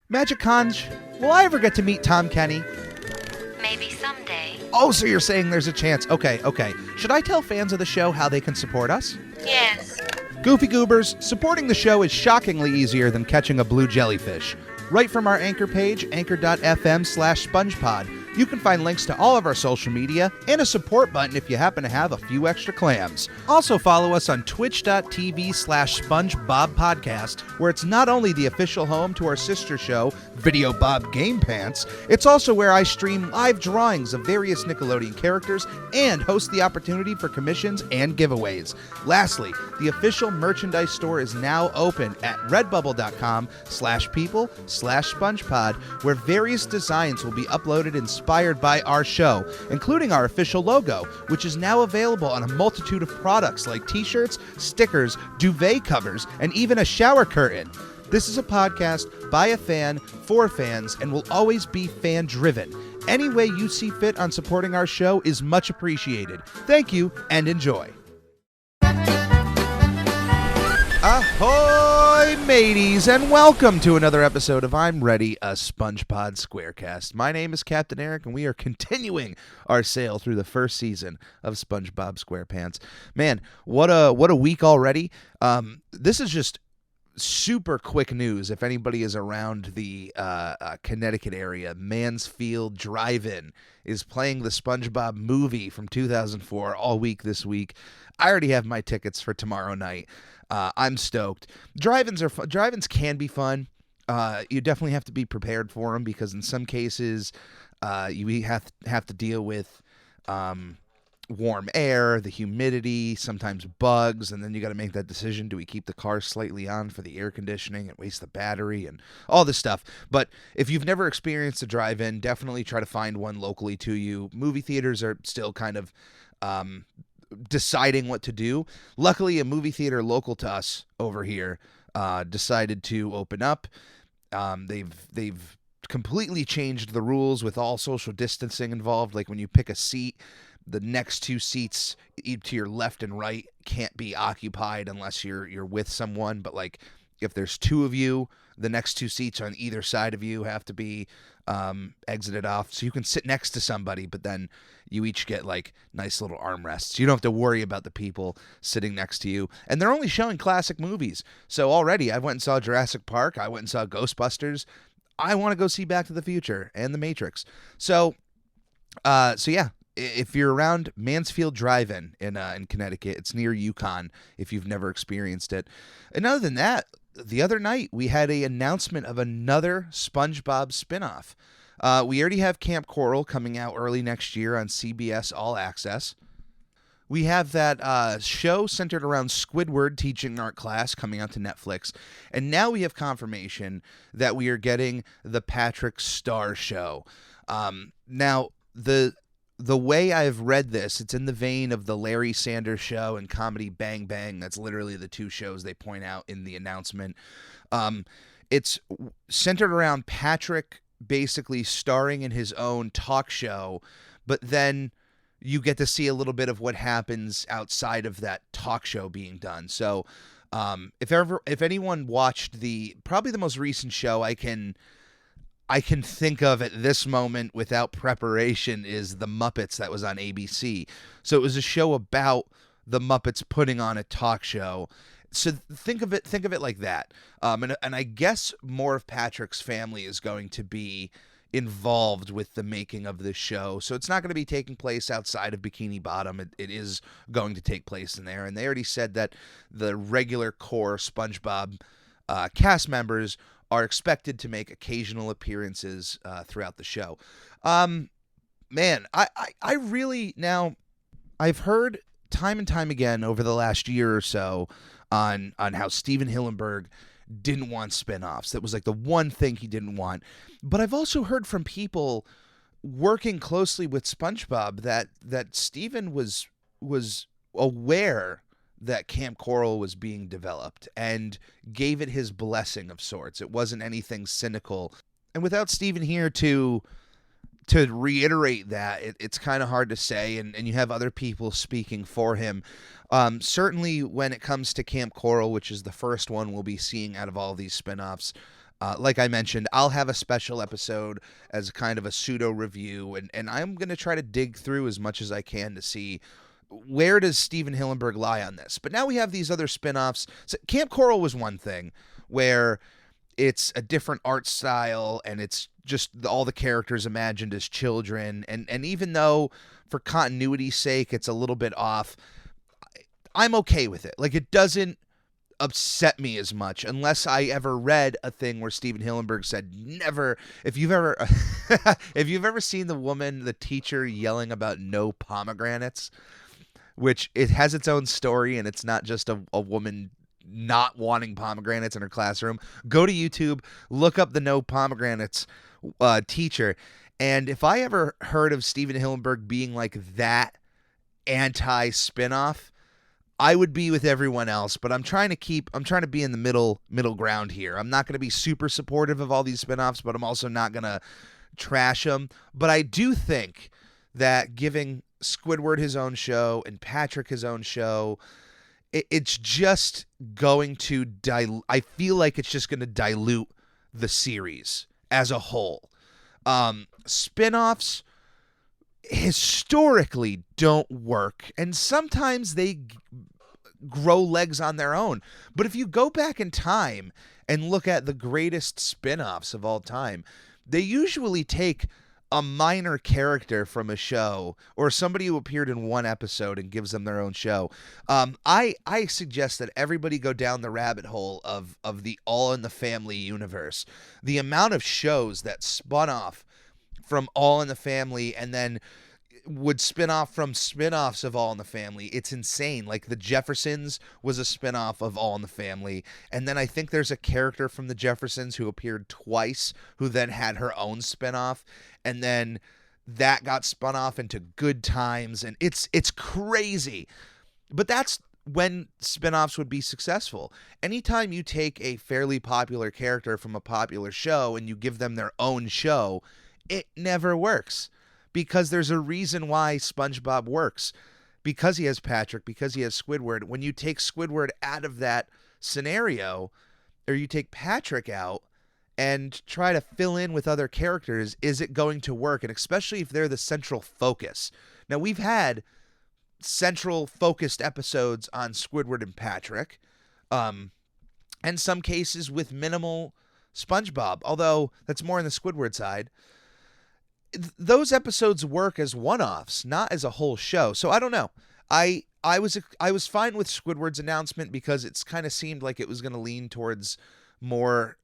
Magic Conj, will I ever get to meet Tom Kenny? Maybe someday. Oh, so you're saying there's a chance. Okay. Should I tell fans of the show how they can support us? Yes. Goofy Goobers, supporting the show is shockingly easier than catching a blue jellyfish. Right from our anchor page, anchor.fm/SpongePod, you can find links to all of our social media and a support button if you happen to have a few extra clams. Also follow us on twitch.tv/SpongeBobPodcast, where it's not only the official home to our sister show, Video Bob Game Pants, it's also where I stream live drawings of various Nickelodeon characters and host the opportunity for commissions and giveaways. Lastly, the official merchandise store is now open at redbubble.com/people/SpongePod, where various designs will be uploaded inspired by our show, including our official logo, which is now available on a multitude of products like t-shirts, stickers, duvet covers, and even a shower curtain. This is a podcast by a fan, for fans, and will always be fan-driven. Any way you see fit on supporting our show is much appreciated. Thank you, and enjoy. Ahoy, mateys, and welcome to another episode of I'm Ready, a SpongePod Squarecast. My name is Captain Eric, and we are continuing our sail through the first season of SpongeBob SquarePants. Man, what a week already. This is just super quick news. If anybody is around the Connecticut area, Mansfield Drive-In is playing the SpongeBob movie from 2004 all week this week. I already have my tickets for tomorrow night. I'm stoked. Drive-ins are fun. Drive-ins can be fun. You definitely have to be prepared for them because in some cases you have to deal with warm air, the humidity, sometimes bugs, and then you got to make that decision. Do we keep the car slightly on for the air conditioning and waste the battery and all this stuff? But if you've never experienced a drive-in, definitely try to find one locally to you. Movie theaters are still kind of deciding what to do. Luckily, a movie theater local to us over here decided to open up. They've completely changed the rules with all social distancing involved. Like when you pick a seat, the next two seats to your left and right can't be occupied unless you're with someone. But like if there's two of you, the next two seats on either side of you have to be exited off. So you can sit next to somebody, but then you each get like nice little armrests. You don't have to worry about the people sitting next to you. And they're only showing classic movies. So already I went and saw Jurassic Park. I went and saw Ghostbusters. I want to go see Back to the Future and The Matrix. So yeah. If you're around Mansfield Drive-In in Connecticut, it's near Yukon if you've never experienced it. And other than that, the other night we had an announcement of another SpongeBob spinoff. We already have Camp Coral coming out early next year on CBS All Access. We have that show centered around Squidward teaching art class coming out to Netflix. And now we have confirmation that we are getting the Patrick Star Show. Now, the way I've read this, it's in the vein of the Larry Sanders Show and Comedy Bang Bang. That's literally the two shows they point out in the announcement. It's centered around Patrick basically starring in his own talk show, but then you get to see a little bit of what happens outside of that talk show being done. So if anyone watched probably the most recent show I can think of at this moment without preparation is The Muppets that was on ABC. So it was a show about the Muppets putting on a talk show. So think of it like that. And I guess more of Patrick's family is going to be involved with the making of this show. So it's not going to be taking place outside of Bikini Bottom. It is going to take place in there. And they already said that the regular core SpongeBob cast members are expected to make occasional appearances throughout the show. Man, I really now I've heard time and time again over the last year or so on how Steven Hillenburg didn't want spinoffs. That was like the one thing he didn't want. But I've also heard from people working closely with SpongeBob that Steven was aware that Camp Coral was being developed and gave it his blessing of sorts. It wasn't anything cynical. And without Steven here to reiterate that, it's kind of hard to say, and you have other people speaking for him. Certainly when it comes to Camp Coral, which is the first one we'll be seeing out of all these spinoffs, Like I mentioned, I'll have a special episode as kind of a pseudo review, and I'm going to try to dig through as much as I can to see where does Steven Hillenburg lie on this. But now we have these other spin-offs. So Camp Coral was one thing where it's a different art style and it's just all the characters imagined as children. And even though for continuity's sake it's a little bit off, I'm okay with it. Like, it doesn't upset me as much unless I ever read a thing where Steven Hillenburg said never. If you've ever if you've ever seen the teacher yelling about no pomegranates, which it has its own story and it's not just a woman not wanting pomegranates in her classroom, go to YouTube, look up the no pomegranates teacher. And if I ever heard of Steven Hillenburg being like that anti spinoff, I would be with everyone else, but I'm trying to be in the middle ground here. I'm not going to be super supportive of all these spinoffs, but I'm also not going to trash them. But I do think that giving Squidward his own show and Patrick his own show, it's just going to I feel like it's just going to dilute the series as a whole. Spinoffs historically don't work, and sometimes they grow legs on their own. But if you go back in time and look at the greatest spinoffs of all time, they usually take a minor character from a show or somebody who appeared in one episode and gives them their own show. I suggest that everybody go down the rabbit hole of the All in the Family universe. The amount of shows that spun off from All in the Family and then would spin off from spin-offs of All in the Family. It's insane. Like the Jeffersons was a spin-off of All in the Family. And then I think there's a character from the Jeffersons who appeared twice who then had her own spin-off. And then that got spun off into Good Times. And it's crazy. But that's when spin-offs would be successful. Anytime you take a fairly popular character from a popular show and you give them their own show, it never works. Because there's a reason why SpongeBob works. Because he has Patrick, because he has Squidward. When you take Squidward out of that scenario, or you take Patrick out and try to fill in with other characters, is it going to work? And especially if they're the central focus. Now, we've had central focused episodes on Squidward and Patrick, and some cases with minimal SpongeBob, although that's more on the Squidward side. Those episodes work as one-offs, not as a whole show. So I don't know. I was fine with Squidward's announcement because it's kind of seemed like it was going to lean towards more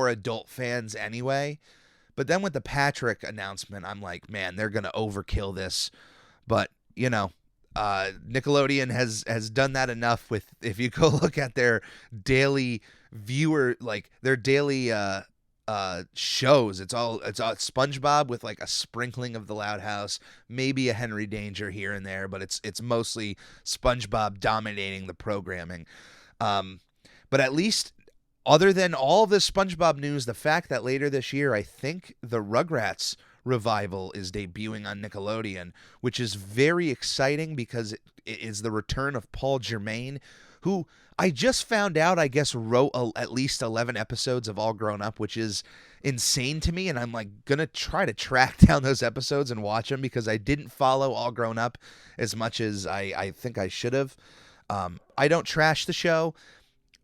adult fans anyway. But then with the Patrick announcement, I'm like, man, they're going to overkill this. But, you know, Nickelodeon has done that enough with, if you go look at their daily viewer, like their daily shows, it's all SpongeBob with like a sprinkling of the Loud House, maybe a Henry Danger here and there, but it's mostly SpongeBob dominating the programming. But at least other than all this SpongeBob news, the fact that later this year I think the Rugrats revival is debuting on Nickelodeon, which is very exciting because it is the return of Paul Germain, who I just found out, I guess, wrote at least 11 episodes of All Grown Up, which is insane to me. And I'm like going to try to track down those episodes and watch them because I didn't follow All Grown Up as much as I think I should have. I don't trash the show,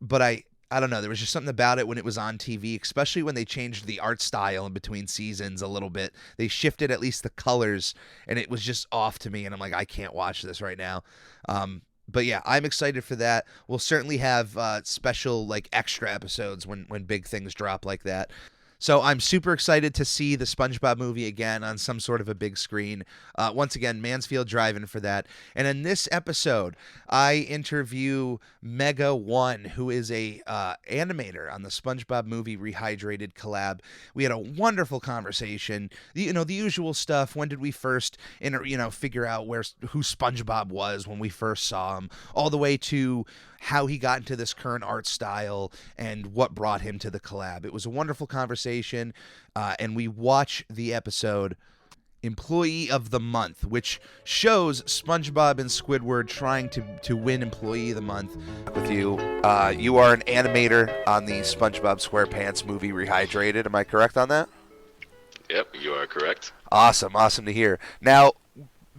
but I don't know. There was just something about it when it was on TV, especially when they changed the art style in between seasons a little bit. They shifted at least the colors and it was just off to me. And I'm like, I can't watch this right now. But yeah, I'm excited for that. We'll certainly have special like extra episodes when big things drop like that. So I'm super excited to see the SpongeBob movie again on some sort of a big screen. Once again, Mansfield Drive-In for that. And in this episode, I interview Mega One, who is a animator on the SpongeBob movie Rehydrated collab. We had a wonderful conversation. The usual stuff. When did we first, figure out who SpongeBob was when we first saw him, all the way to how he got into this current art style and what brought him to the collab. It was a wonderful conversation, and we watch the episode Employee of the Month, which shows SpongeBob and Squidward trying to win Employee of the Month. With you, you are an animator on the SpongeBob SquarePants movie Rehydrated. Am I correct on that? Yep, you are correct. Awesome to hear. Now,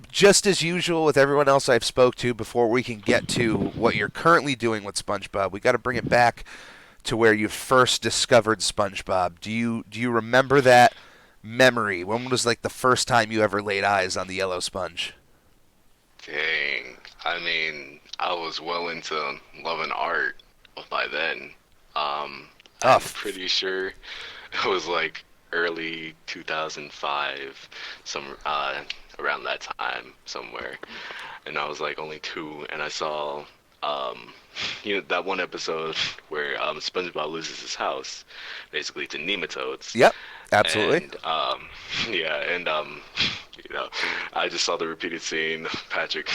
just as usual with everyone else I've spoke to, before we can get to what you're currently doing with SpongeBob, we got to bring it back to where you first discovered SpongeBob. Do you remember that memory? When was like the first time you ever laid eyes on the yellow sponge? Dang. I mean, I was well into loving art by then. I'm pretty sure it was like early 2005, around that time somewhere. And I was like only 2, and I saw that one episode where SpongeBob loses his house, basically to nematodes. Yep, absolutely. And I just saw the repeated scene, Patrick,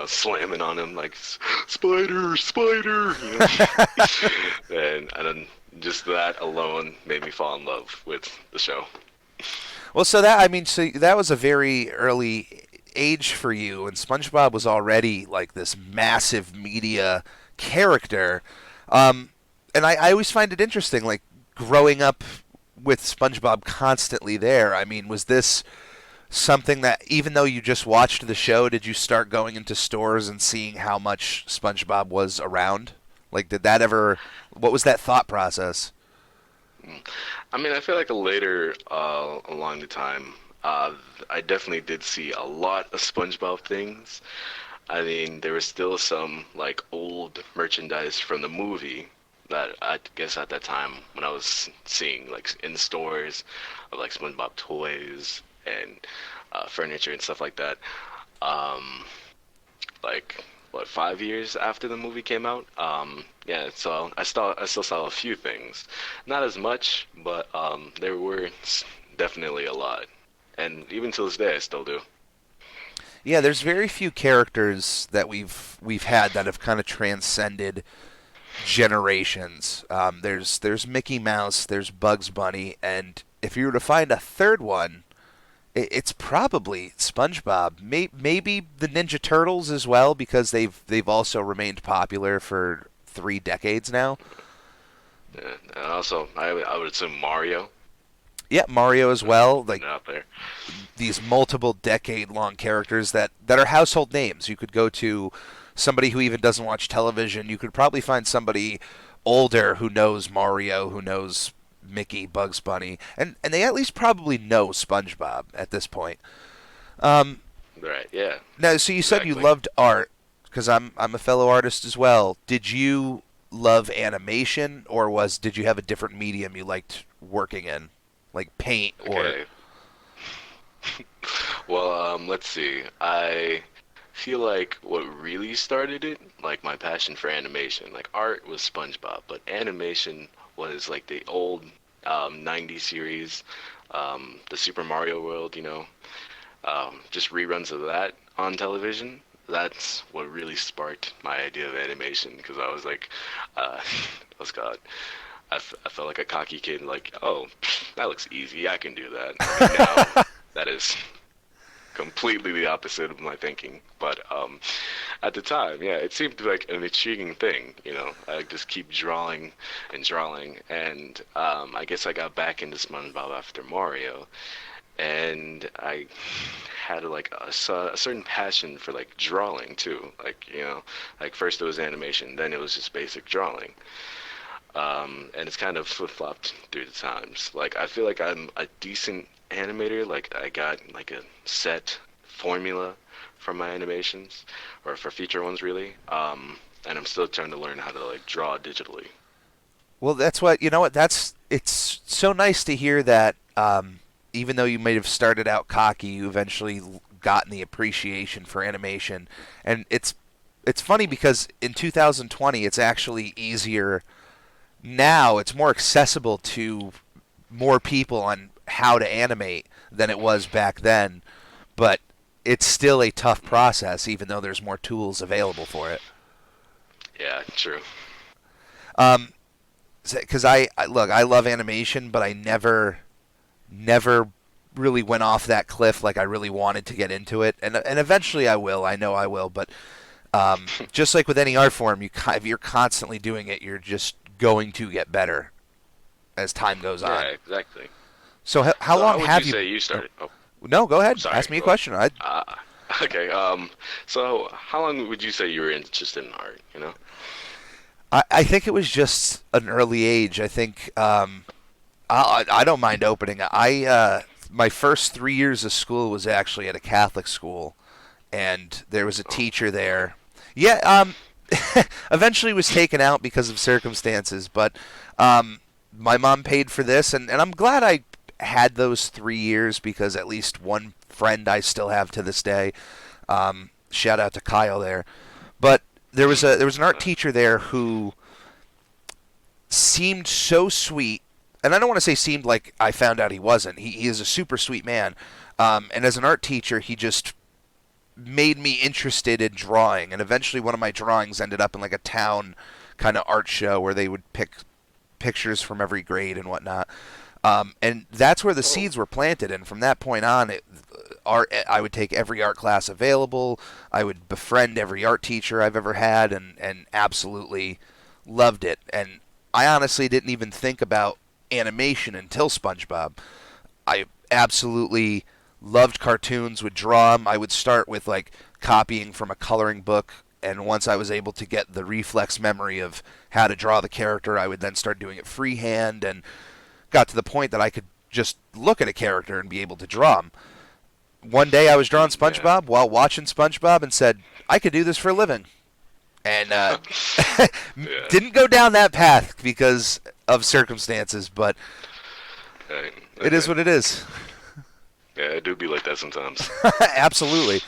slamming on him like spider, and then just that alone made me fall in love with the show. Well, so that was a very early age for you, and SpongeBob was already like this massive media character. And I always find it interesting, like growing up with SpongeBob constantly there. I mean, was this something that, even though you just watched the show, did you start going into stores and seeing how much SpongeBob was around? Like, what was that thought process? I mean, I feel like later along the time, I definitely did see a lot of SpongeBob things. I mean, there was still some like old merchandise from the movie that I guess at that time when I was seeing like in the stores of like SpongeBob toys and furniture and stuff like that. Like what, 5 years after the movie came out? Yeah, so I still saw a few things, not as much, but there were definitely a lot, and even to this day, I still do. Yeah, there's very few characters that we've had that have kind of transcended generations. There's Mickey Mouse, there's Bugs Bunny, and if you were to find a third one, it's probably SpongeBob. Maybe the Ninja Turtles as well, because they've also remained popular for 3 decades now. Yeah, and also I would assume Mario. Yeah, Mario as well. Like out there. These multiple decade-long characters that are household names. You could go to somebody who even doesn't watch television. You could probably find somebody older who knows Mario, who knows Mickey, Bugs Bunny, and they at least probably know SpongeBob at this point. Right, yeah. Now, so you said you loved art, because I'm a fellow artist as well. Did you love animation, or did you have a different medium you liked working in, like paint or? Okay. Well, let's see. I feel like what really started it, like my passion for animation, like art was SpongeBob, but animation was like the old 90s series, the Super Mario World, just reruns of that on television. That's what really sparked my idea of animation, because I was like, what's God? I felt like a cocky kid, like, oh, that looks easy, I can do that. And now, that is completely the opposite of my thinking. But at the time, yeah, it seemed like an intriguing thing. I just keep drawing, and I guess I got back into SpongeBob after Mario, and I had like a certain passion for like drawing too. Like first it was animation, then it was just basic drawing. And it's kind of flip-flopped through the times. Like, I feel like I'm a decent animator. Like, I got, like, a set formula for my animations, or for feature ones, really. And I'm still trying to learn how to, like, draw digitally. Well, that's what, it's so nice to hear that, even though you may have started out cocky, you eventually gotten the appreciation for animation. And it's funny because in 2020, it's actually easier. Now it's more accessible to more people on how to animate than it was back then, but it's still a tough process, even though there's more tools available for it. Yeah, true. Because I love animation, but I never really went off that cliff. Like I really wanted to get into it, and eventually I will. I know I will, but just like with any art form, if you're constantly doing it, you're just going to get better as time goes on. Yeah, exactly. So how So long how would have you you? say you started? Oh, No, go ahead. sorry. Ask me a question. Okay. So how long would you say you were interested in art? You know? I think it was just an early age. I think I don't mind opening. My first 3 years of school was actually at a Catholic school, and there was a teacher there. Yeah, eventually was taken out because of circumstances, but my mom paid for this, and I'm glad I had those 3 years because at least one friend I still have to this day. Shout out to Kyle there, but there was an art teacher there who seemed so sweet, and I don't want to say seemed like I found out he wasn't. He is a super sweet man, and as an art teacher, he just made me interested in drawing, and eventually one of my drawings ended up in like a town kind of art show where they would pick pictures from every grade and whatnot. And that's where the seeds were planted, and from that point on, I would take every art class available. I would befriend every art teacher I've ever had, and absolutely loved it. And I honestly didn't even think about animation until SpongeBob. I absolutely loved cartoons, would draw them. I would start with like copying from a coloring book, and once I was able to get the reflex memory of how to draw the character, I would then start doing it freehand, and got to the point that I could just look at a character and be able to draw him. One day I was drawing SpongeBob while watching SpongeBob and said, I could do this for a living. And didn't go down that path because of circumstances, but Okay. it is what it is. Yeah, it do be like that sometimes. Absolutely.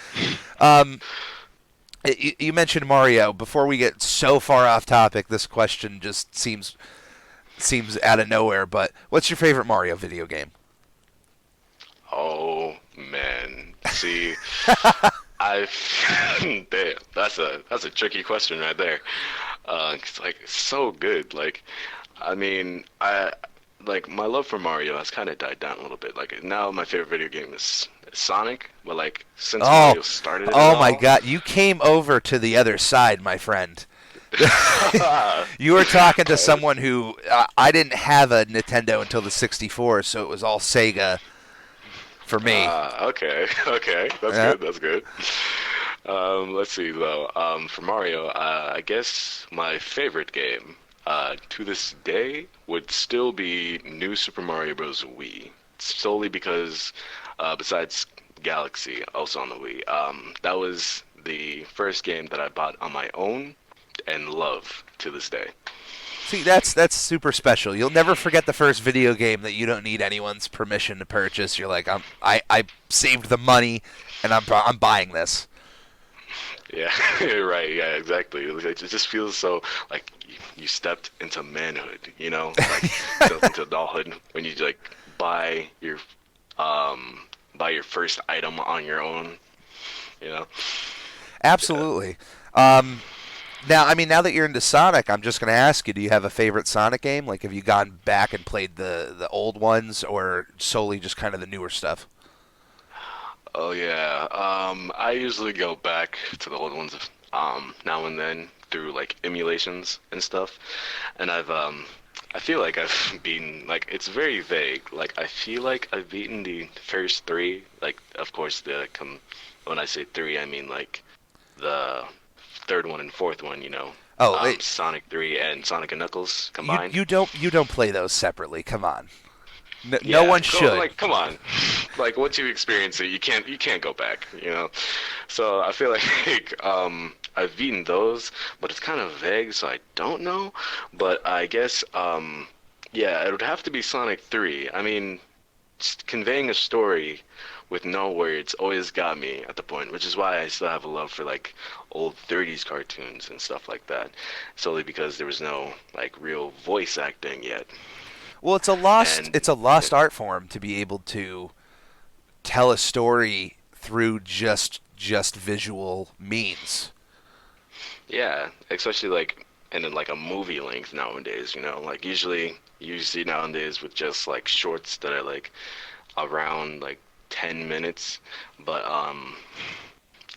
You mentioned Mario. Before we get so far off topic, this question just seems out of nowhere, but what's your favorite Mario video game? Oh man, see, I damn, that's a tricky question right there. It's like so good. Like, I mean, I like my love for Mario has kind of died down a little bit. Like now, my favorite video game is Sonic. But like since Mario started it Oh my all, God! You came over to the other side, my friend. You were talking to someone who I didn't have a Nintendo until the 64, so it was all Sega for me. Okay, okay, that's Yeah. good. That's good. Let's see though. For Mario, I guess my favorite game to this day would still be New Super Mario Bros. Wii, solely because besides Galaxy, also on the Wii, that was the first game that I bought on my own and love to this day. See, that's super special. You'll never forget the first video game that you don't need anyone's permission to purchase. You're like, I saved the money, and I'm buying this. Yeah, right. Yeah, exactly. It just feels so like you stepped into manhood, you know, like stepped into adulthood when you like buy your first item on your own, you know. Absolutely. Now, I mean, now that you're into Sonic, I'm just going to ask you: do you have a favorite Sonic game? Like, have you gone back and played the old ones, or solely just kind of the newer stuff? Oh yeah. I usually go back to the old ones now and then through like emulations and stuff. And I feel like I've beaten like it's very vague. Like I feel like I've beaten the first three. Like of course when I say three I mean like the third one and fourth one, you know. Oh, Sonic 3 and Sonic and Knuckles combined. you don't play those separately. Come on. No Yeah, one should. Like, come on. Like, once you experience it, you can't go back, you know? So I feel like, I've beaten those, but it's kind of vague, so I don't know. But I guess, yeah, it would have to be Sonic 3. I mean, just conveying a story with no words always got me at the point, which is why I still have a love for, like, old 30s cartoons and stuff like that. Solely because there was no, like, real voice acting yet. Well, it's a lost art form to be able to tell a story through just visual means. Yeah, especially like and then like a movie length nowadays, you know, like usually you see nowadays with just like shorts that are like around like 10 minutes, but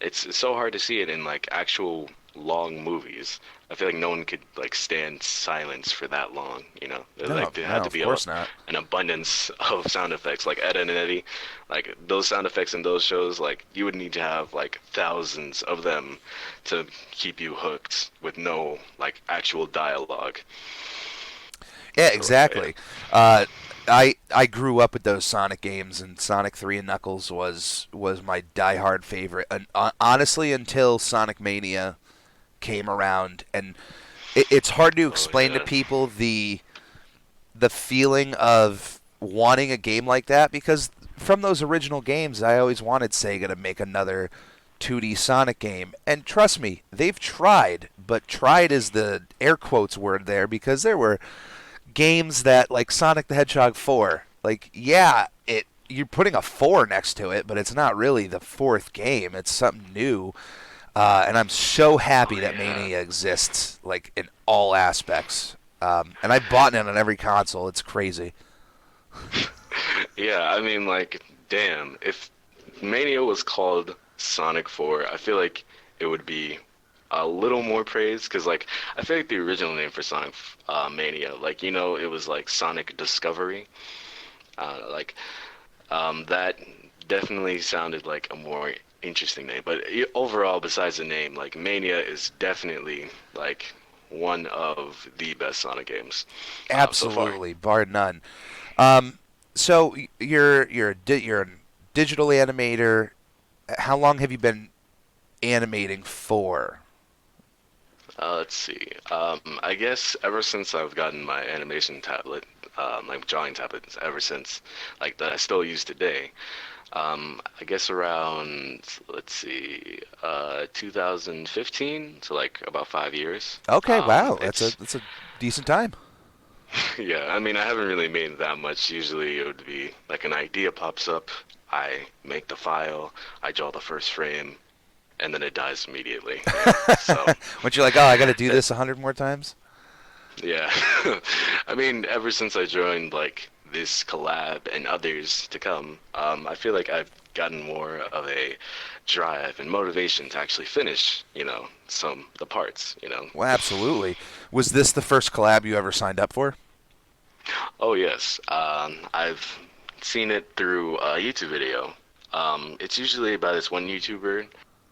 it's so hard to see it in like actual long movies. I feel like no one could like stand silence for that long, you know? No, Like there no, had to of be course not. an abundance of sound effects, like Ed and Eddie. Like those sound effects in those shows, like you would need to have like thousands of them to keep you hooked with no like actual dialogue. Yeah, So yeah. exactly. Uh, I grew up with those Sonic games, and Sonic 3 and Knuckles was my diehard favorite. And honestly, until Sonic Mania came around, and it's hard to Oh explain to yeah. people the feeling of wanting a game like that, because from those original games, I always wanted Sega to make another 2D Sonic game. And trust me, they've tried, but tried is the air quotes word there, because there were games that, like Sonic the Hedgehog 4, like, yeah, it you're putting a 4 next to it, but it's not really the fourth game. It's something new. And I'm so happy Oh that yeah. Mania exists, like, in all aspects. And I've bought it on every console. It's crazy. Yeah, I mean, like, damn, if Mania was called Sonic 4, I feel like it would be a little more praised because, like, I feel like the original name for Sonic Mania, like, it was like Sonic Discovery. Like, that definitely sounded like a more interesting name. But overall, besides the name, like, Mania is definitely, like, one of the best Sonic games so far. Absolutely, bar none. Um, so you're a digital animator. How long have you been animating for? Let's see. I guess ever since I've gotten my animation tablet, like drawing tablets, ever since like that I still use today. I guess around let's see, 2015, so like about 5 years. Okay, wow, It's that's a decent time. yeah. I mean, I haven't really made that much. Usually, it would be like an idea pops up, I make the file, I draw the first frame, and then it dies immediately. So. Once you're like, oh, I got to do this 100 more times. Yeah. I mean, ever since I joined like this collab and others to come, I feel like I've gotten more of a drive and motivation to actually finish, the parts. Well, absolutely. Was this the first collab you ever signed up for? Oh yes. I've seen it through a YouTube video. It's usually by this one YouTuber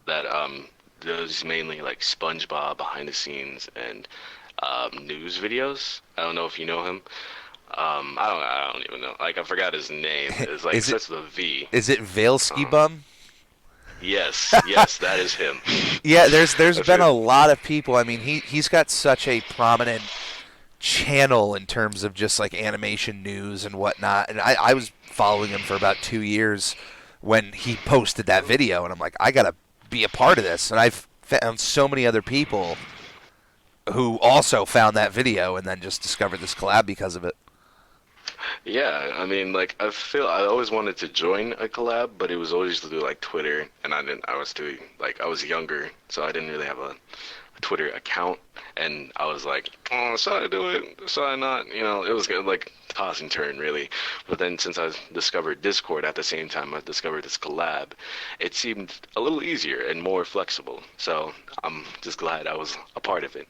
that does mainly like SpongeBob behind the scenes and news videos. I don't know if you know him. I don't even know. Like I forgot his name. It's like Is it starts with a V. is it Veilski Um, Bum? yes, that is him. Yeah, there's That's been it. a lot of people. I mean, he's got such a prominent channel in terms of just like animation news and whatnot. And I was following him for about 2 years when he posted that video, and I'm like, I gotta be a part of this. And I've found so many other people who also found that video and then just discovered this collab because of it. Yeah, I mean, like I always wanted to join a collab, but it was always through like Twitter, and I didn't. I was too like I was younger, so I didn't really have a Twitter account, and I was like, oh, should I do it? Should I not? It was gonna like toss and turn really. But then since I discovered Discord at the same time I discovered this collab, it seemed a little easier and more flexible. So I'm just glad I was a part of it.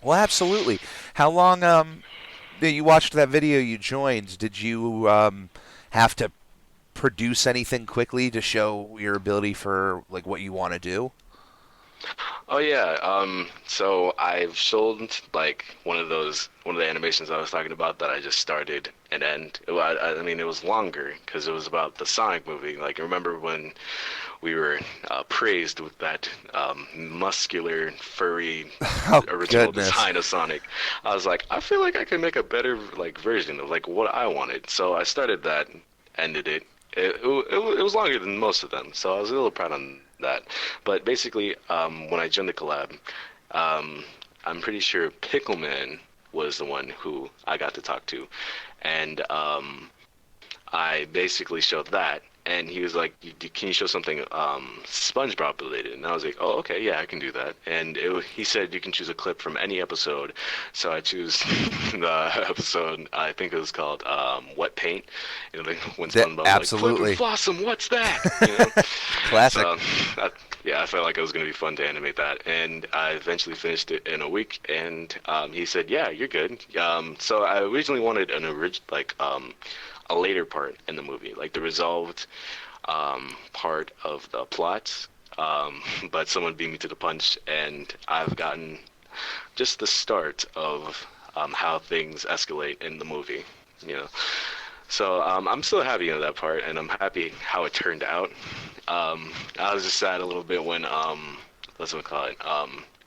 Well, absolutely. How long you watched that video you joined? Did you have to produce anything quickly to show your ability for like what you want to do? Oh yeah, so I've showed like one of the animations I was talking about that I just started and end. I mean, it was longer because it was about the Sonic movie. Like, remember when we were praised with that muscular, furry Oh original goodness. design of Sonic? I was like, I feel like I could make a better like version of like what I wanted. So I started that, ended it. It was longer than most of them, so I was a little proud on that. But basically, when I joined the collab, um, I'm pretty sure Pickleman was the one who I got to talk to, and I basically showed that, and he was like, "Can you show something SpongeBob related?" And I was like, "Oh, okay, yeah, I can do that." And he said you can choose a clip from any episode, so I choose the episode. I think it was called "Wet Paint." You know, like when That SpongeBob's like, "Flip and absolutely Flossom, what's that?" You know. classic. So, yeah, I felt like it was going to be fun to animate that, and I eventually finished it in a week. And he said, "Yeah, you're good." So I originally wanted an original, like a later part in the movie, like the resolved part of the plot. But someone beat me to the punch, and I've gotten just the start of how things escalate in the movie. You know, so I'm still happy in that part, and I'm happy how it turned out. I was just sad a little bit when what's it call it?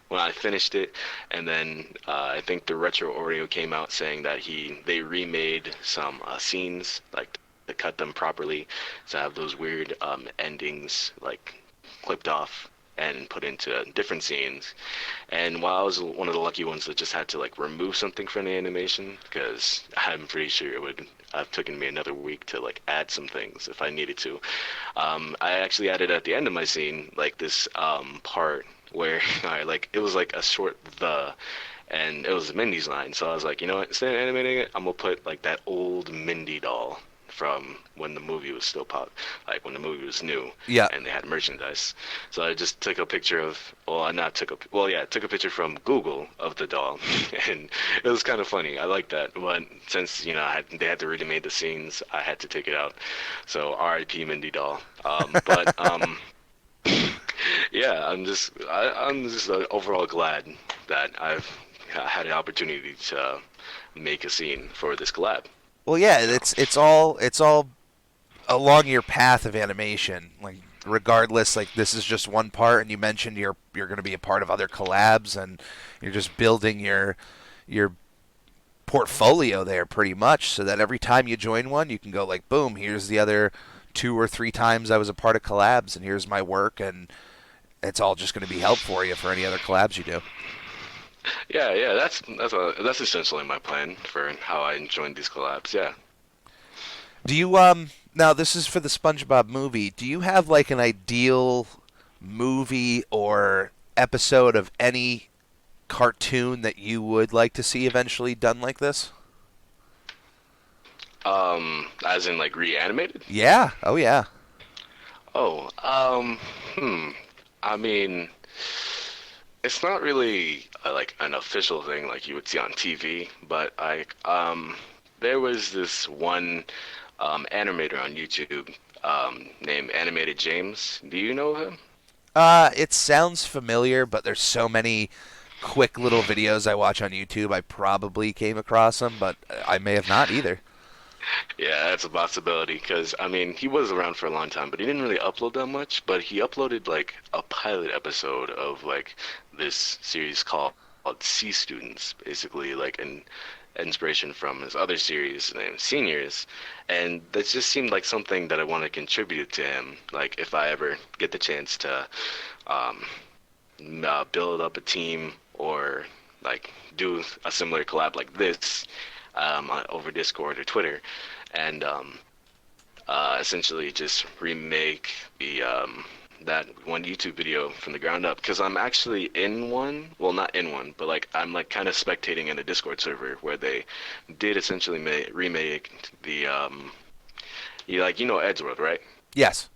When I finished it, and then I think the retro Oreo came out saying that they remade some scenes like to cut them properly to have those weird endings like clipped off and put into different scenes. And while I was one of the lucky ones that just had to like remove something from the animation, because I'm pretty sure it would have taken me another week to like add some things if I needed to. I actually added at the end of my scene like this part where I like it was like a short and it was Mindy's line. So I was like, you know what, instead of animating it, I'm gonna put like that old Mindy doll from when the movie was still like when the movie was new Yeah. and they had merchandise. So I just took a picture of, well, I not took a, well, yeah, took a picture from Google of the doll, and it was kind of funny. I like that, but since they had to remake the scenes, I had to take it out. So R.I.P. Mindy doll. But yeah, I'm just overall glad that I've had an opportunity to make a scene for this collab. Well, yeah, You know. it's all along your path of animation. Like regardless, like this is just one part, and you mentioned you're going to be a part of other collabs, and you're just building your portfolio there pretty much, so that every time you join one, you can go like, boom, here's the other 2 or 3 times I was a part of collabs, and here's my work, and it's all just going to be help for you for any other collabs you do. Yeah, yeah, that's essentially my plan for how I joined these collabs. Yeah. Do you now this is for the SpongeBob movie. Do you have like an ideal movie or episode of any cartoon that you would like to see eventually done like this? As in like reanimated? Yeah. Oh yeah. Oh, I mean, it's not really like an official thing like you would see on TV, but there was this one animator on YouTube named Animated James. Do you know him? It sounds familiar, but there's so many quick little videos I watch on YouTube. I probably came across them, but I may have not either. Yeah, that's a possibility because I mean he was around for a long time, but he didn't really upload that much. But he uploaded like a pilot episode of like this series called Sea Students, basically like an inspiration from his other series named Seniors, and that just seemed like something that I want to contribute to him. Like if I ever get the chance to um, build up a team or like do a similar collab like this over Discord or Twitter, and essentially just remake the that one YouTube video from the ground up because I'm actually in one. Well, not in one, but like I'm like kind of spectating in a Discord server where they did essentially remake the you know Ed's World, right? Yes.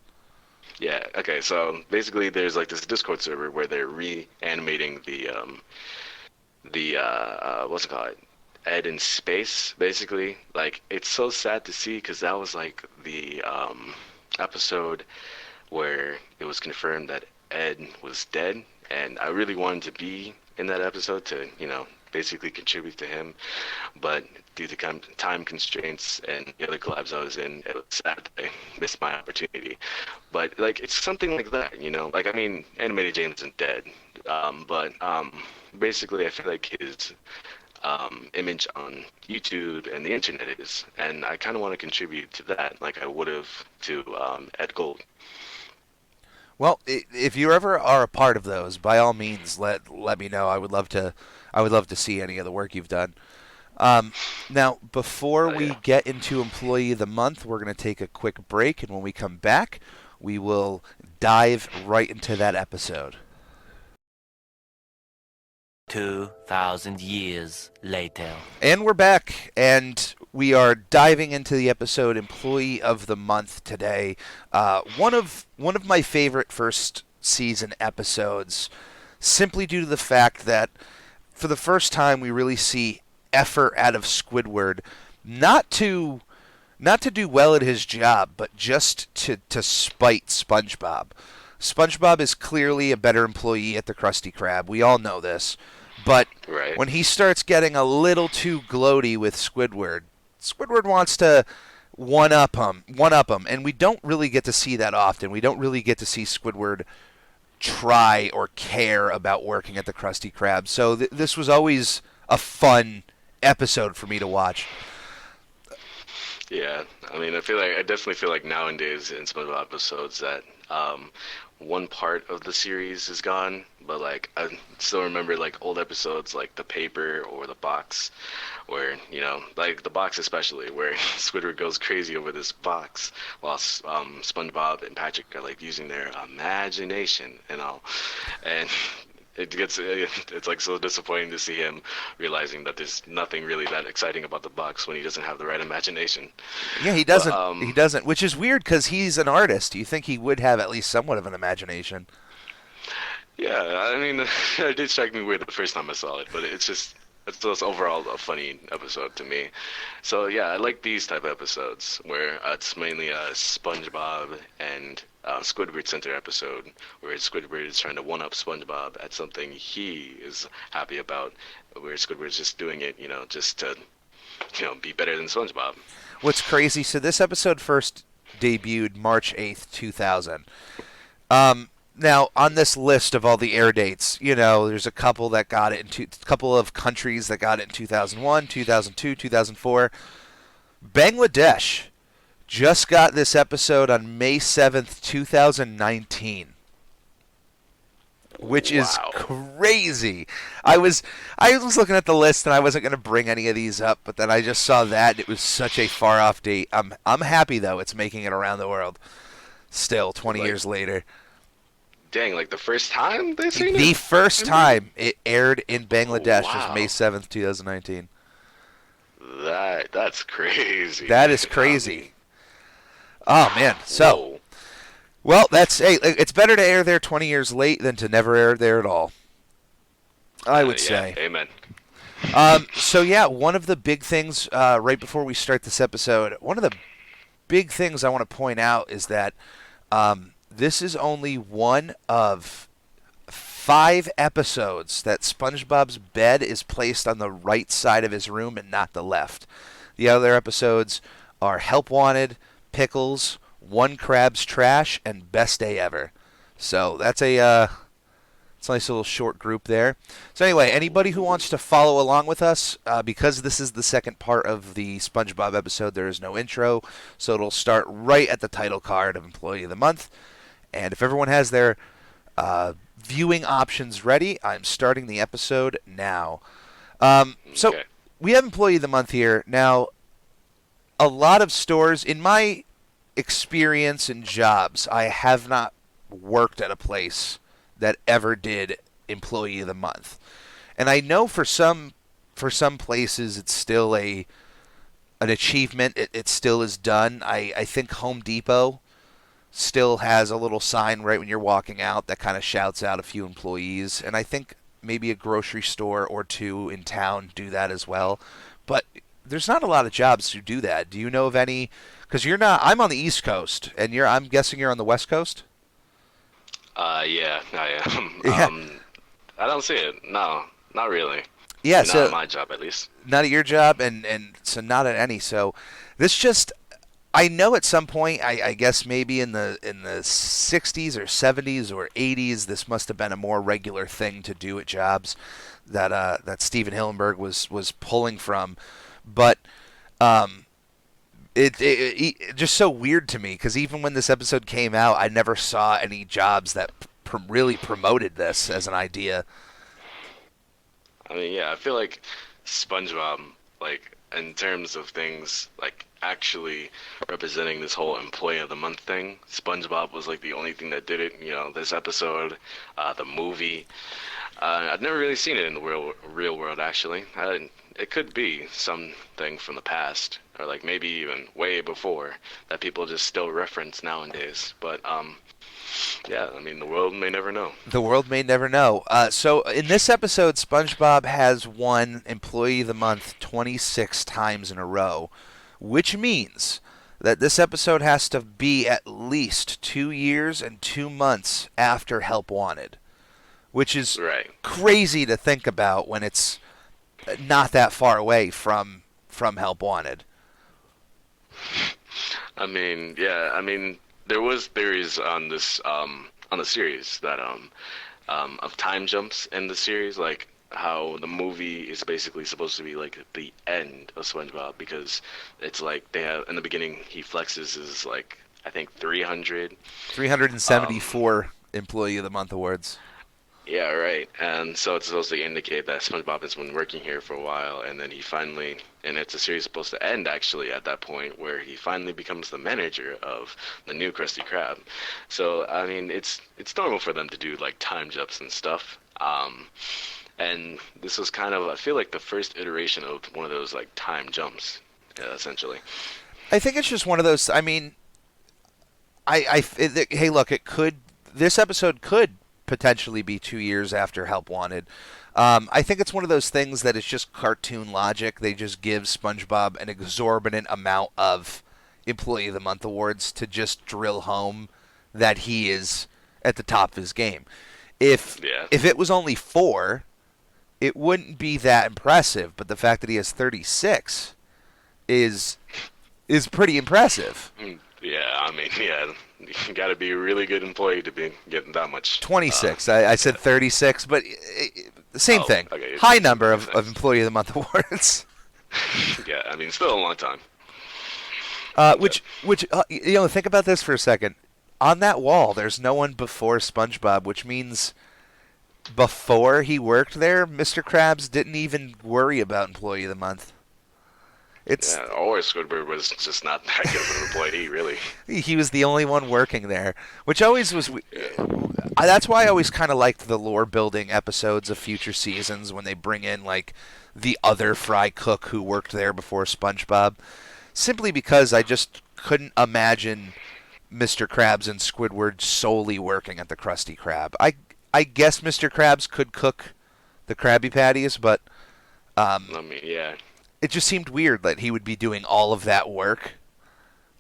Yeah. Okay. So basically, there's like this Discord server where they're reanimating the what's it called? Ed in space, basically. Like it's so sad to see because that was like the episode where it was confirmed that Ed was dead, and I really wanted to be in that episode to, basically contribute to him. But due to time constraints and the other collabs I was in, it was sad that I missed my opportunity. But like, it's something like that, Like, I mean, Animated James isn't dead, but basically, I feel like his image on YouTube and the internet is, and I kind of want to contribute to that, like I would have to Ed Gold. Well, if you ever are a part of those, by all means, let me know. I would love to see any of the work you've done. Um, Now, before Oh we yeah. get into Employee of the Month, we're going to take a quick break, and when we come back, we will dive right into that episode. 2,000 years later. And we're back, and we are diving into the episode Employee of the Month today. One of my favorite first season episodes, simply due to the fact that for the first time we really see effort out of Squidward, not to not to do well at his job, but just to spite SpongeBob. SpongeBob is clearly a better employee at the Krusty Krab. We all know this. But Right. when he starts getting a little too gloaty with Squidward, Squidward wants to one up him, and we don't really get to see that often. We don't really get to see Squidward try or care about working at the Krusty Krab. So this was always a fun episode for me to watch. Yeah, I mean, I definitely feel like nowadays in some of the episodes that one part of the series is gone, but like I still remember like old episodes like the paper or the box, where like the box especially, where Squidward goes crazy over this box, while SpongeBob and Patrick are like using their imagination and all, and it's like so disappointing to see him realizing that there's nothing really that exciting about the box when he doesn't have the right imagination. Yeah, he But doesn't. He doesn't, which is weird because he's an artist. You think he would have at least somewhat of an imagination? yeah, I mean, it did strike me weird the first time I saw it, but it's just overall a funny episode to me. So yeah, I like these type of episodes where it's mainly a SpongeBob and Squidward center episode, where Squidward is trying to one up SpongeBob at something he is happy about, where Squidward's just doing it, just to be better than SpongeBob. What's crazy? So this episode first debuted March 8th, 2000. Now on this list of all the air dates, there's a couple that got it in couple of countries that got it in 2001, 2002, 2004. Bangladesh just got this episode on May 7th, 2019, which is Wow. crazy. I was looking at the list and I wasn't going to bring any of these up, but then I just saw that and it was such a far off date. I'm happy though it's making it around the world. Still 20 Like, years later. dang, like the first time they seen The it? first time it aired in Bangladesh was Wow. May 7th, 2019. That's crazy. That is crazy. Oh man. So, Whoa. well, it's better to air there 20 years late than to never air there at all. I would Yeah, say. amen. So yeah, one of the big things right before we start this episode, one of the big things I want to point out is that this is only one of 5 episodes that SpongeBob's bed is placed on the right side of his room and not the left. The other episodes are Help Wanted, Pickles, One Crab's Trash, and Best Day Ever. So that's it's a nice little short group there. So anyway, anybody who wants to follow along with us, because this is the second part of the SpongeBob episode, there is no intro, so it'll start right at the title card of Employee of the Month. And if everyone has their viewing options ready, I'm starting the episode now. So Okay. we have Employee of the Month here. Now, a lot of stores, in my experience in jobs, I have not worked at a place that ever did Employee of the Month. And I know for some places it's still an achievement. It still is done. I think Home Depot still has a little sign right when you're walking out that kind of shouts out a few employees. And I think maybe a grocery store or two in town do that as well. But there's not a lot of jobs who do that. Do you know of any? Because you're not. I'm on the East Coast, and I'm guessing you're on the West Coast. Yeah, I am. Yeah. I don't see it. No, not really. Yeah. Not So at my job, at least. not at your job, and so not at any. So this just. I know at some point, I guess maybe in the 60s or 70s or 80s, this must have been a more regular thing to do at jobs that Steven Hillenburg was pulling from, but it just so weird to me because even when this episode came out, I never saw any jobs that really promoted this as an idea. I mean, yeah, I feel like SpongeBob like in terms of things like actually representing this whole employee of the month thing, SpongeBob was like the only thing that did it. You know, this episode, the movie. I've never really seen it in the real world actually. It could be something from the past, or like maybe even way before that people just still reference nowadays. But yeah, I mean, the world may never know. The world may never know. So in this episode, SpongeBob has won Employee of the Month 26 times in a row, which means that this episode has to be at least 2 years and 2 months after Help Wanted, which is Right. crazy to think about when it's not that far away from Help Wanted. I mean, yeah, I mean, there was theories on the series that of time jumps in the series, like how the movie is basically supposed to be like the end of SpongeBob because it's like they have in the beginning he flexes his like I think 300. 374 Employee of the Month awards. Yeah, right. And so it's supposed to indicate that SpongeBob has been working here for a while, and then he finally, and it's a series supposed to end actually at that point where he finally becomes the manager of the new Krusty Krab. So I mean, it's normal for them to do like time jumps and stuff. And this was kind of I feel like the first iteration of one of those like time jumps, essentially. I think it's just one of those. I mean, hey, look, this episode could potentially be 2 years after Help Wanted. I think it's one of those things that is just cartoon logic. They just give SpongeBob an exorbitant amount of Employee of the Month awards to just drill home that he is at the top of his game. If it was only 4, it wouldn't be that impressive. But the fact that he has 36 is pretty impressive. Yeah, I mean, yeah, you got to be a really good employee to be getting that much. 26. I said 36, but the same thing. Okay, High number of Employee of the Month awards. Yeah, I mean, still a long time. Which think about this for a second. On that wall, there's no one before SpongeBob, which means before he worked there, Mr. Krabs didn't even worry about Employee of the Month. Or Squidward was just not that good of an employee, really. He was the only one working there, which always was. That's why I always kind of liked the lore building episodes of future seasons when they bring in like the other fry cook who worked there before SpongeBob, simply because I just couldn't imagine Mr. Krabs and Squidward solely working at the Krusty Krab. I guess Mr. Krabs could cook the Krabby Patties, but I mean, yeah. It just seemed weird that he would be doing all of that work.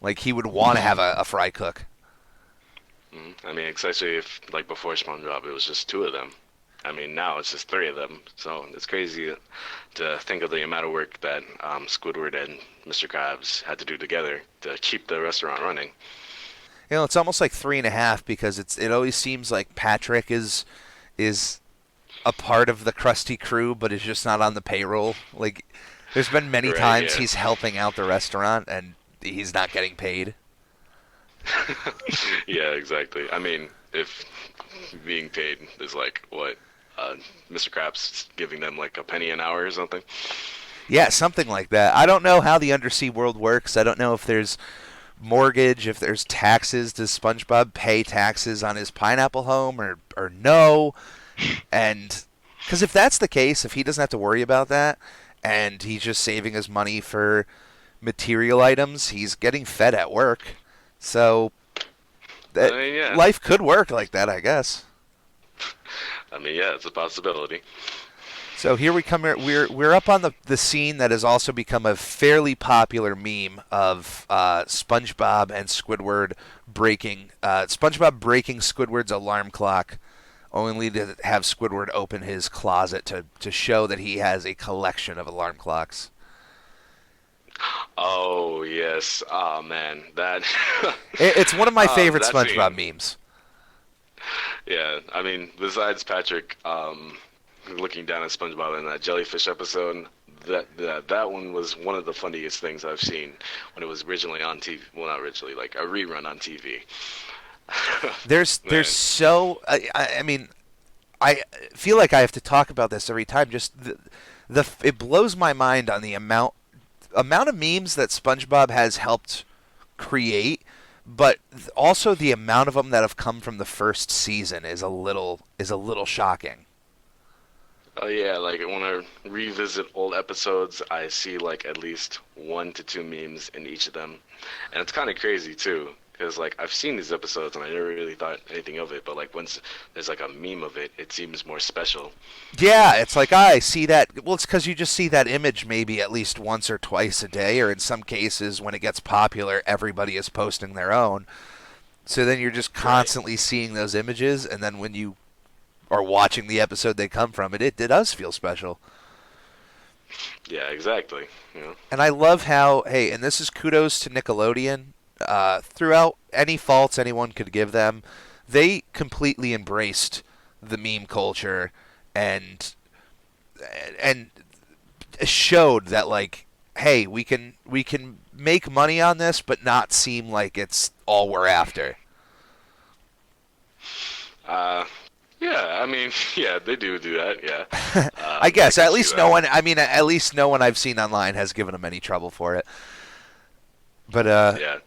Like, he would want to have a fry cook. I mean, especially if, like, before SpongeBob, it was just 2 of them. I mean, now it's just 3 of them. So it's crazy to think of the amount of work that Squidward and Mr. Krabs had to do together to keep the restaurant running. You know, it's almost like 3.5 because it always seems like Patrick is a part of the Krusty crew, but is just not on the payroll. Like, there's been many times he's helping out the restaurant and he's not getting paid. Yeah, exactly. I mean, if being paid is like what Mr. Krabs giving them like a penny an hour or something. Yeah, something like that. I don't know how the undersea world works. I don't know if there's mortgage, if there's taxes. Does SpongeBob pay taxes on his pineapple home or no? And because if that's the case, if he doesn't have to worry about that and he's just saving his money for material items, he's getting fed at work. So life could work like that, I guess. I mean, yeah, it's a possibility. So here we come. We're up on the scene that has also become a fairly popular meme of SpongeBob and Squidward breaking Squidward's alarm clock, only to have Squidward open his closet to show that he has a collection of alarm clocks. Oh yes, oh man, that it's one of my favorite that SpongeBob scene. memes. Yeah, I mean, besides Patrick looking down at SpongeBob in that jellyfish episode, that one was one of the funniest things I've seen when it was originally on TV. Well, not originally, like a rerun on TV. There's so I mean, I feel like I have to talk about this every time. Just it blows my mind on the amount of memes that SpongeBob has helped create, but also the amount of them that have come from the first season is a little shocking. Oh yeah, like when I revisit old episodes, I see like at least 1 to 2 memes in each of them, and it's kind of crazy too, because like I've seen these episodes and I never really thought anything of it, but like once there's like a meme of it, it seems more special. Yeah, it's like I see that. Well, it's because you just see that image maybe at least once or twice a day, or in some cases, when it gets popular, everybody is posting their own. So then you're just constantly seeing those images, and then when you are watching the episode they come from, it does feel special. Yeah, exactly. You know. And I love how, hey, and this is kudos to Nickelodeon. Throughout any faults anyone could give them, they completely embraced the meme culture and showed that, like, hey, we can make money on this, but not seem like it's all we're after. Yeah, I mean, yeah, they do that. Yeah. I guess I at can least see no that. one. I mean, at least no one I've seen online has given them any trouble for it. But Yeah.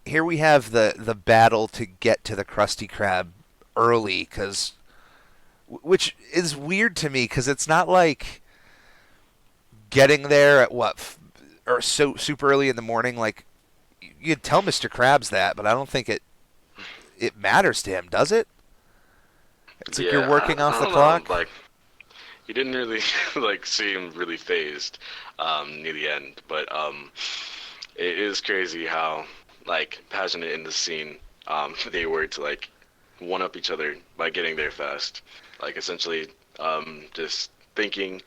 here we have the battle to get to the Krusty Krab early, which is weird to me because it's not like getting there at or so super early in the morning. Like, you'd tell Mr. Krabs that, but I don't think it matters to him, does it? It's like you're working I off the don't clock. know, like you didn't really like see him really phased near the end, but it is crazy how like passionate in the scene they were to like one up each other by getting there fast. Like essentially just thinking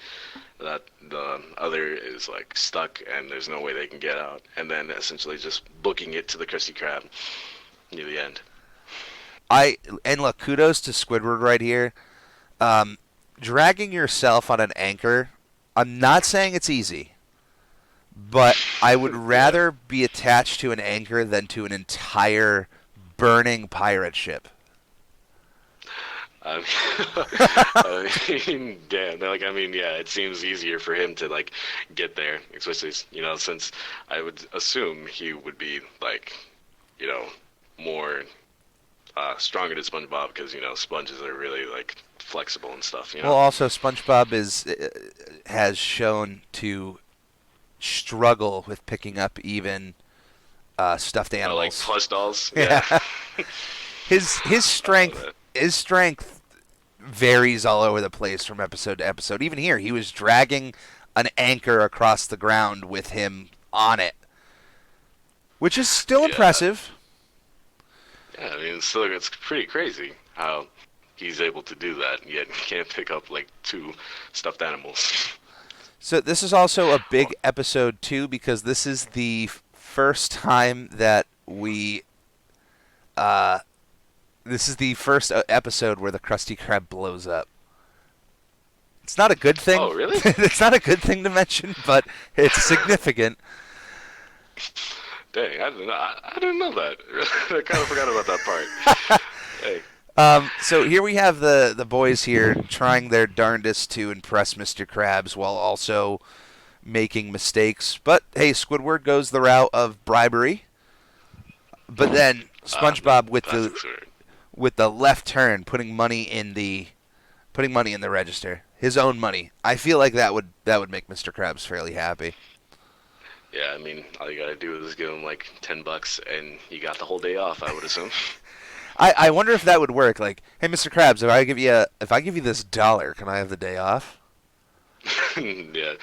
that the other is like stuck and there's no way they can get out, and then essentially just booking it to the Krusty Krab near the end. And look, kudos to Squidward right here. Dragging yourself on an anchor, I'm not saying it's easy, but I would rather be attached to an anchor than to an entire burning pirate ship. I I mean, damn. Like, I mean, yeah, it seems easier for him to like get there, especially since I would assume he would be like, more stronger than SpongeBob because sponges are really like flexible and stuff. Well, also SpongeBob has shown to struggle with picking up even stuffed animals. Like plush dolls. Yeah. Yeah. His strength varies all over the place from episode to episode. Even here, he was dragging an anchor across the ground with him on it, which is still impressive. Yeah, I mean, it's pretty crazy how he's able to do that, yet he can't pick up like 2 stuffed animals. So this is also a big episode too, because this is the first time that this is the first episode where the Krusty Krab blows up. It's not a good thing. Oh, really? It's not a good thing to mention, but it's significant. Dang, I didn't know that. I kind of forgot about that part. Hey. So here we have the boys here trying their darndest to impress Mr. Krabs while also making mistakes. But hey, Squidward goes the route of bribery. But then SpongeBob with the left turn, putting money in the register, his own money. I feel like that would make Mr. Krabs fairly happy. Yeah, I mean, all you gotta do is give him like $10 and you got the whole day off, I would assume. I wonder if that would work. Like, hey, Mr. Krabs, if I give you this $1, can I have the day off? Yeah,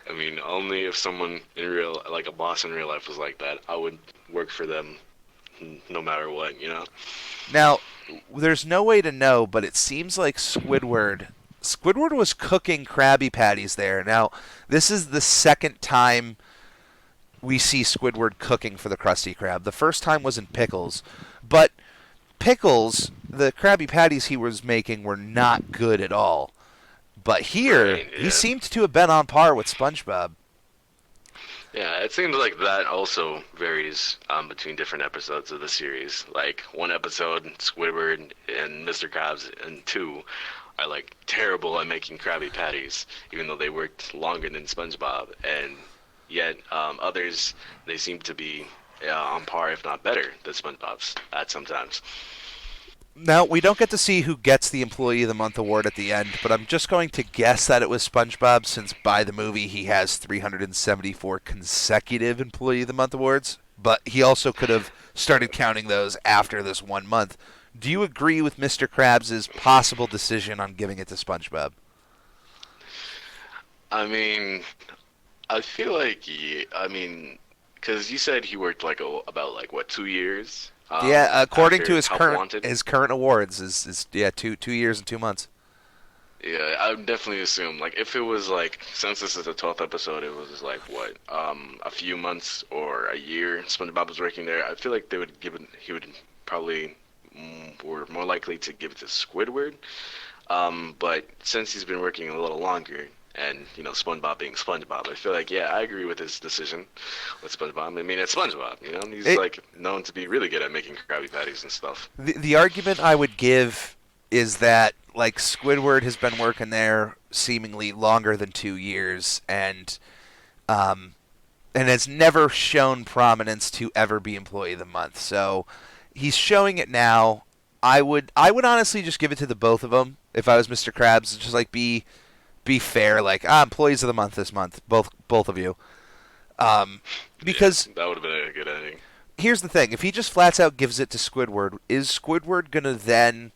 I mean, only if someone like a boss in real life was like that, I would work for them no matter what, Now, there's no way to know, but it seems like Squidward was cooking Krabby Patties there. Now, this is the second time we see Squidward cooking for the Krusty Krab. The first time was in Pickles, but Pickles, the Krabby Patties he was making were not good at all. But here, Right, yeah. he seemed to have been on par with SpongeBob. Yeah, it seems like that also varies between different episodes of the series. Like one episode, Squidward and Mr. Krabs, and 2 are like terrible at making Krabby Patties, even though they worked longer than SpongeBob, and yet others they seem to be on par, if not better, than SpongeBob's at sometimes. Now, we don't get to see who gets the Employee of the Month award at the end, but I'm just going to guess that it was SpongeBob, since by the movie he has 374 consecutive Employee of the Month awards, but he also could have started counting those after this 1 month. Do you agree with Mr. Krabs' possible decision on giving it to SpongeBob? I mean, I feel like, yeah, I mean, because you said he worked like about like what 2 years Yeah, according to after his Help current Wanted. his current awards is yeah, 2 years and 2 months. Yeah, I would definitely assume like if it was like since this is the 12th episode, it was like what a few months or a year SpongeBob was working there. I feel like they would give it. He would probably were more likely to give it to Squidward. But since he's been working a little longer, and SpongeBob being SpongeBob, I feel like yeah, I agree with his decision with SpongeBob. I mean, it's SpongeBob, he's It, like known to be really good at making Krabby Patties and stuff. the argument I would give is that like Squidward has been working there seemingly longer than 2 years, um, and has never shown prominence to ever be Employee of the Month. So he's showing it now. I would honestly just give it to the both of them if I was Mr. Krabs. Just like be fair, like Employees of the Month this month, both of you. Because Yeah, that would have been a good ending. here's the thing: if he just flats out gives it to Squidward, is Squidward gonna then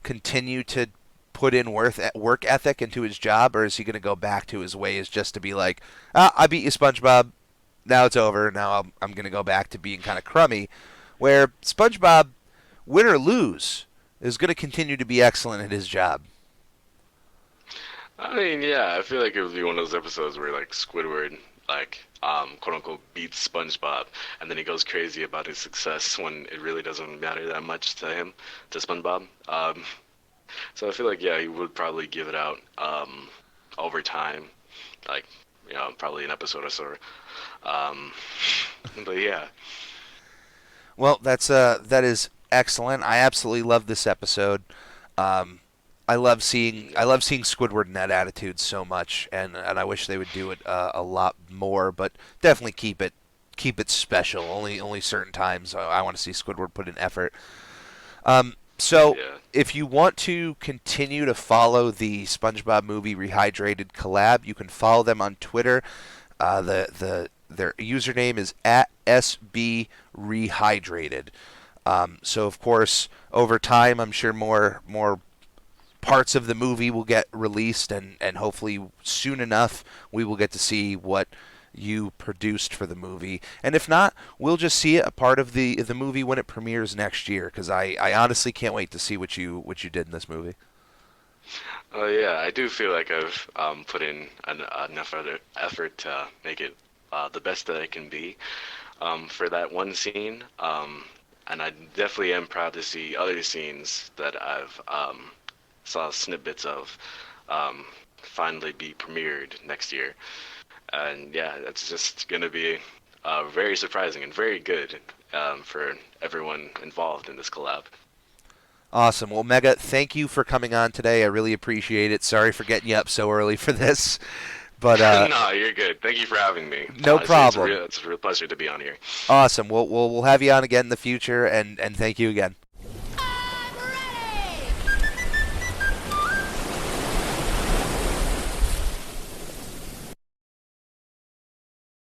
continue to put in work ethic into his job, or is he gonna go back to his ways just to be like, I beat you, SpongeBob. Now it's over. Now I'm gonna go back to being kind of crummy. Where SpongeBob, win or lose, is gonna continue to be excellent at his job. I mean, yeah, I feel like it would be one of those episodes where like Squidward, like, quote unquote, beats SpongeBob, and then he goes crazy about his success when it really doesn't matter that much to him, to SpongeBob. So I feel like yeah, he would probably give it out over time, like probably an episode or so. Um, but yeah, Well, that is excellent. I absolutely love this episode. Um, I love seeing Squidward in that attitude so much, and I wish they would do it a lot more. But definitely keep it special. Only certain times I want to see Squidward put in effort. So yeah. if you want to continue to follow the SpongeBob movie Rehydrated collab, you can follow them on Twitter. Their username is at SB Rehydrated. So of course, over time, I'm sure more parts of the movie will get released, and hopefully soon enough we will get to see what you produced for the movie. And if not, we'll just see it a part of the movie when it premieres next year, because I honestly can't wait to see what you did in this movie. Oh yeah, I do feel like I've put in enough other effort to make it the best that it can be for that one scene. And I definitely am proud to see other scenes that I've saw snippets of finally be premiered next year. And yeah, that's just going to be very surprising and very good for everyone involved in this collab. Awesome. Well, Mega, thank you for coming on today. I really appreciate it. Sorry for getting you up so early for this, but No, you're good. Thank you for having me. no problem. It's a real pleasure to be on here. Awesome. We'll have you on again in the future, and thank you again.